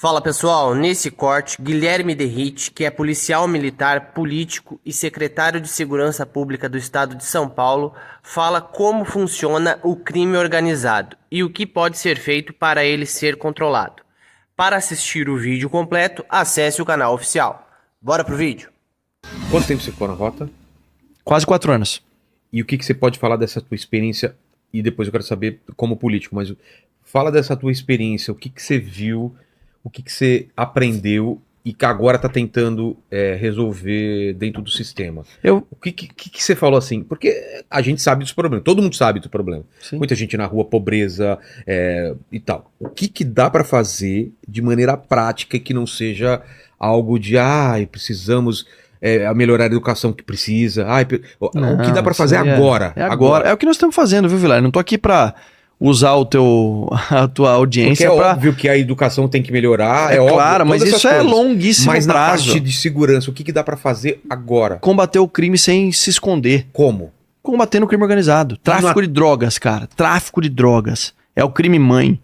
Fala pessoal, nesse corte, Guilherme Derrite, que é policial militar, político e secretário de Segurança Pública do Estado de São Paulo, fala como funciona o crime organizado e o que pode ser feito para ele ser controlado. Para assistir o vídeo completo, acesse o canal oficial. Bora pro vídeo? Quanto tempo você ficou na rota? Quase 4 anos. E o que você pode falar dessa tua experiência? E depois eu quero saber como político, mas fala dessa tua experiência, o que você viu, o que você aprendeu e que agora está tentando resolver dentro do sistema. O que você falou assim? Porque a gente sabe dos problemas, todo mundo sabe do problema. Sim. Muita gente na rua, pobreza e tal. O que dá para fazer de maneira prática e que não seja algo de, precisamos melhorar a educação que precisa. O que dá para fazer agora? É agora. É o que nós estamos fazendo, viu, Vilar? Não tô aqui para usar a tua audiência para... óbvio que a educação tem que melhorar, óbvio. Claro, mas isso é longuíssimo prazo. Mas na parte de segurança, o que dá para fazer agora? Combater o crime sem se esconder. Como? Combatendo o crime organizado. Tráfico de drogas, cara. Tráfico de drogas. É o crime mãe.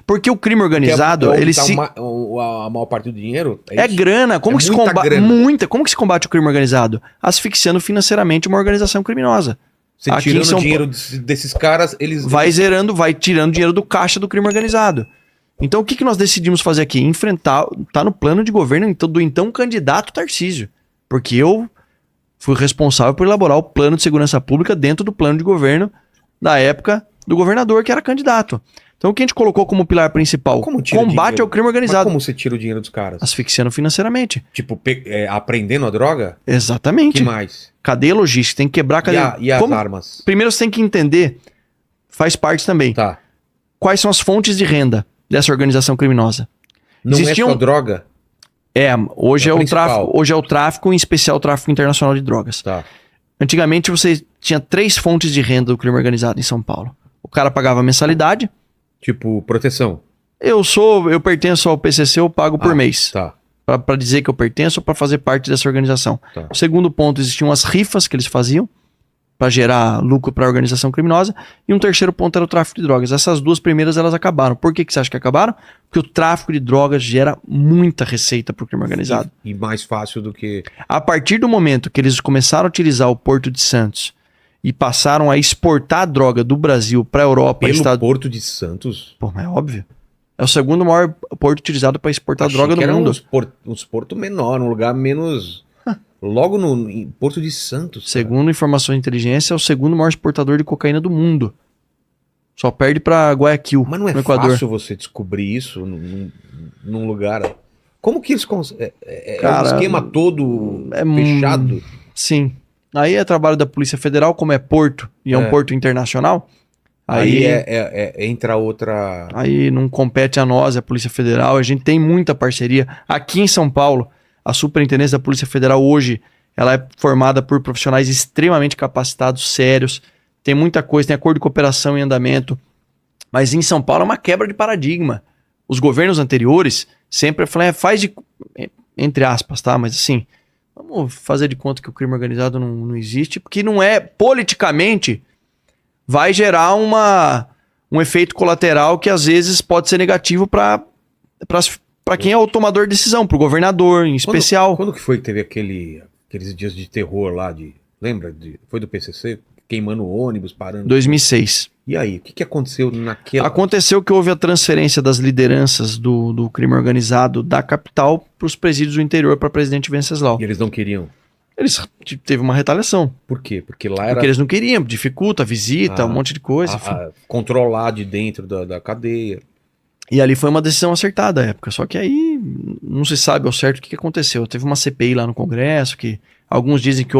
Porque o crime organizado, ele se... A maior parte do dinheiro é grana. Como que se combate? Como que se combate o crime organizado? Asfixiando financeiramente uma organização criminosa. Você tirando o dinheiro desses caras, eles... Vai tirando dinheiro do caixa do crime organizado. Então o que nós decidimos fazer aqui? Enfrentar, tá no plano de governo do então candidato Tarcísio. Porque eu fui responsável por elaborar o plano de segurança pública dentro do plano de governo da época do governador que era candidato. Então o que a gente colocou como pilar principal? Combate ao crime organizado. Mas como você tira o dinheiro dos caras? Asfixiando financeiramente. Tipo, aprendendo a droga? Exatamente. Que mais? Cadeia logística, tem que quebrar a cadeia. E as armas? Primeiro você tem que entender, faz parte também, quais são as fontes de renda dessa organização criminosa. Não é só droga? Hoje é o tráfico, em especial o tráfico internacional de drogas. Antigamente você tinha 3 fontes de renda do crime organizado em São Paulo. O cara pagava mensalidade. Tipo, proteção. Eu pertenço ao PCC, eu pago por mês. Pra dizer que eu pertenço ou pra fazer parte dessa organização. O segundo ponto, existiam as rifas que eles faziam pra gerar lucro pra organização criminosa. E um terceiro ponto era o tráfico de drogas. Essas 2 primeiras, elas acabaram. Por que você acha que acabaram? Porque o tráfico de drogas gera muita receita pro crime organizado. E mais fácil do que... A partir do momento que eles começaram a utilizar o Porto de Santos e passaram a exportar a droga do Brasil pra Europa... Porto de Santos? Pô, mas é óbvio. É o segundo maior porto utilizado para exportar droga do mundo. Uns porto menor, um lugar menos... Logo no Porto de Santos. Cara. Segundo informações de inteligência, é o segundo maior exportador de cocaína do mundo. Só perde para Guayaquil, mas não é fácil você descobrir isso num lugar... Como que eles conseguem? É um esquema todo fechado? Sim. Aí é trabalho da Polícia Federal, como é porto e é um porto internacional... Aí entra outra... Aí não compete a nós, a Polícia Federal. A gente tem muita parceria. Aqui em São Paulo, a Superintendência da Polícia Federal hoje, ela é formada por profissionais extremamente capacitados, sérios. Tem muita coisa, tem acordo de cooperação em andamento. Mas em São Paulo é uma quebra de paradigma. Os governos anteriores sempre falaram, faz de... Entre aspas, tá? Mas assim, vamos fazer de conta que o crime organizado não existe, porque não é politicamente... vai gerar um efeito colateral que às vezes pode ser negativo para quem é o tomador de decisão, para o governador em especial. Quando que foi que teve aqueles dias de terror lá, lembra? Foi do PCC? Queimando ônibus, parando? 2006. E aí, o que aconteceu naquela... Aconteceu que houve a transferência das lideranças do crime organizado da capital para os presídios do interior para Presidente Venceslau. E eles não queriam? Eles teve uma retaliação. Por quê? Porque lá era... Porque eles não queriam, dificulta a visita, um monte de coisa. Controlar de dentro da cadeia. E ali foi uma decisão acertada à época. Só que aí não se sabe ao certo o que aconteceu. Teve uma CPI lá no Congresso, que alguns dizem que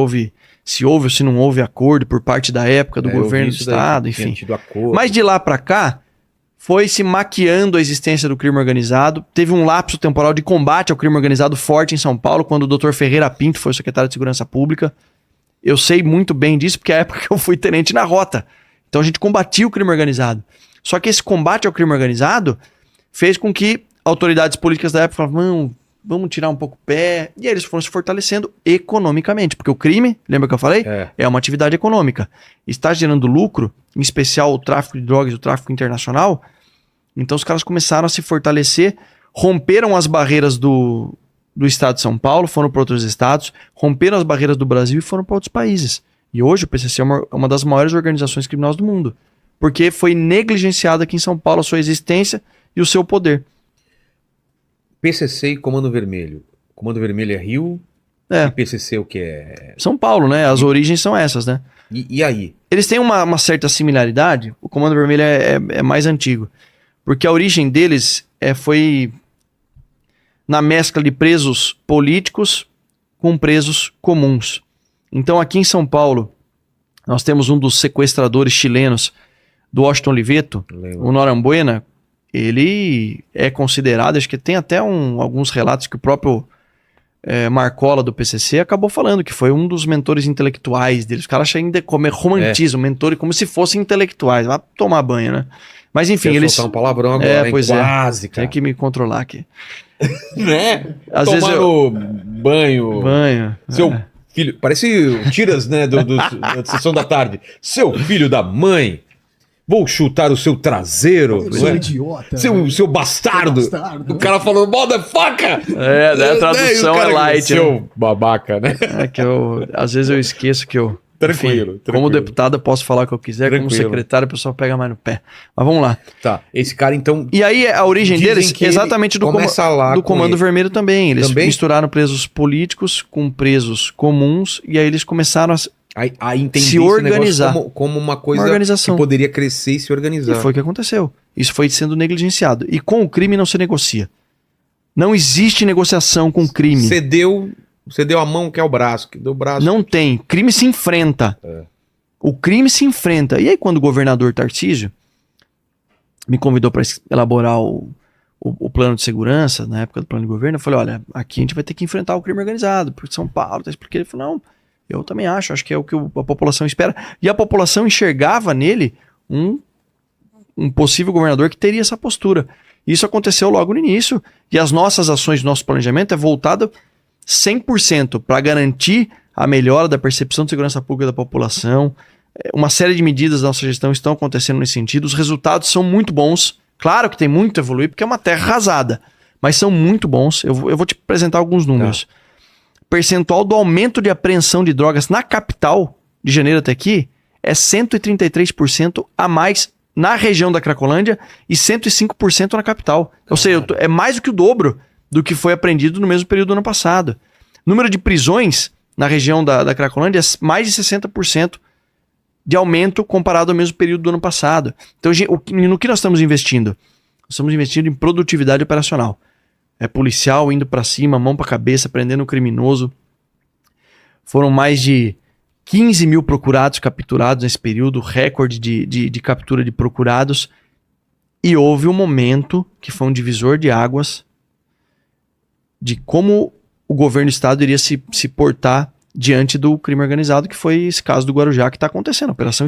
se houve ou se não houve acordo por parte da época do governo do Estado, enfim. Mas de lá para cá, foi se maquiando a existência do crime organizado. Teve um lapso temporal de combate ao crime organizado forte em São Paulo, quando o Dr. Ferreira Pinto foi o secretário de Segurança Pública. Eu sei muito bem disso, porque é a época que eu fui tenente na rota. Então a gente combatia o crime organizado. Só que esse combate ao crime organizado fez com que autoridades políticas da época falavam, vamos tirar um pouco o pé. E aí eles foram se fortalecendo economicamente. Porque o crime, lembra que eu falei? É uma atividade econômica. Está gerando lucro, em especial o tráfico de drogas e o tráfico internacional. Então os caras começaram a se fortalecer, romperam as barreiras do estado de São Paulo, foram para outros estados, romperam as barreiras do Brasil e foram para outros países. E hoje o PCC é uma das maiores organizações criminosas do mundo, porque foi negligenciada aqui em São Paulo a sua existência e o seu poder. PCC e Comando Vermelho. Comando Vermelho é Rio, e PCC o que é? São Paulo, né? As origens são essas, né? E aí? Eles têm uma certa similaridade. O Comando Vermelho é mais antigo, porque a origem deles foi na mescla de presos políticos com presos comuns. Então aqui em São Paulo, nós temos um dos sequestradores chilenos do Washington Oliveto, o Norambuena. Ele é considerado, acho que tem até alguns relatos que o próprio Marcola do PCC acabou falando que foi um dos mentores intelectuais deles. Os caras ainda romantizam mentor como se fossem intelectuais. Vai tomar banho, né? Mas enfim, eles... soltar um palavrão agora, pois quase, cara. Tem que me controlar aqui. Né? Às vezes banho. Seu filho... Parece tiras, né, da sessão da tarde. Seu filho da mãe... Vou chutar o seu traseiro. Seu idiota. Seu bastardo. O cara falando, motherfucker! A tradução é light. Seu babaca, né? Às vezes eu esqueço que eu... Tranquilo. Como deputado eu posso falar o que eu quiser, como secretário o pessoal pega mais no pé. Mas vamos lá. Tá, esse cara então... E aí a origem deles é exatamente do Comando Vermelho também. Eles misturaram presos políticos com presos comuns e aí eles começaram a entender se organizar como uma coisa que poderia crescer e se organizar. E foi o que aconteceu. Isso foi sendo negligenciado. E com o crime não se negocia. Não existe negociação com crime. Você deu a mão, que é o braço. Que deu o braço. Não tem. Crime se enfrenta. O crime se enfrenta. E aí quando o governador Tarcísio me convidou para elaborar o plano de segurança, na época do plano de governo, eu falei, olha, aqui a gente vai ter que enfrentar o crime organizado, porque São Paulo, porque ele falou, não... Eu também acho que é o que a população espera. E a população enxergava nele um possível governador que teria essa postura. Isso aconteceu logo no início. E as nossas ações, nosso planejamento é voltado 100% para garantir a melhora da percepção de segurança pública da população. Uma série de medidas da nossa gestão estão acontecendo nesse sentido. Os resultados são muito bons. Claro que tem muito a evoluir, porque é uma terra arrasada. Mas são muito bons. Eu vou te apresentar alguns números. Percentual do aumento de apreensão de drogas na capital, de janeiro até aqui, é 133% a mais na região da Cracolândia e 105% na capital. Ou seja, é mais do que o dobro do que foi apreendido no mesmo período do ano passado. Número de prisões na região da Cracolândia é mais de 60% de aumento comparado ao mesmo período do ano passado. Então, no que nós estamos investindo? Nós estamos investindo em produtividade operacional. É policial indo pra cima, mão pra cabeça, prendendo o criminoso. Foram mais de 15 mil procurados capturados nesse período, recorde de captura de procurados. E houve um momento que foi um divisor de águas de como o governo do estado iria se portar diante do crime organizado, que foi esse caso do Guarujá que está acontecendo, a Operação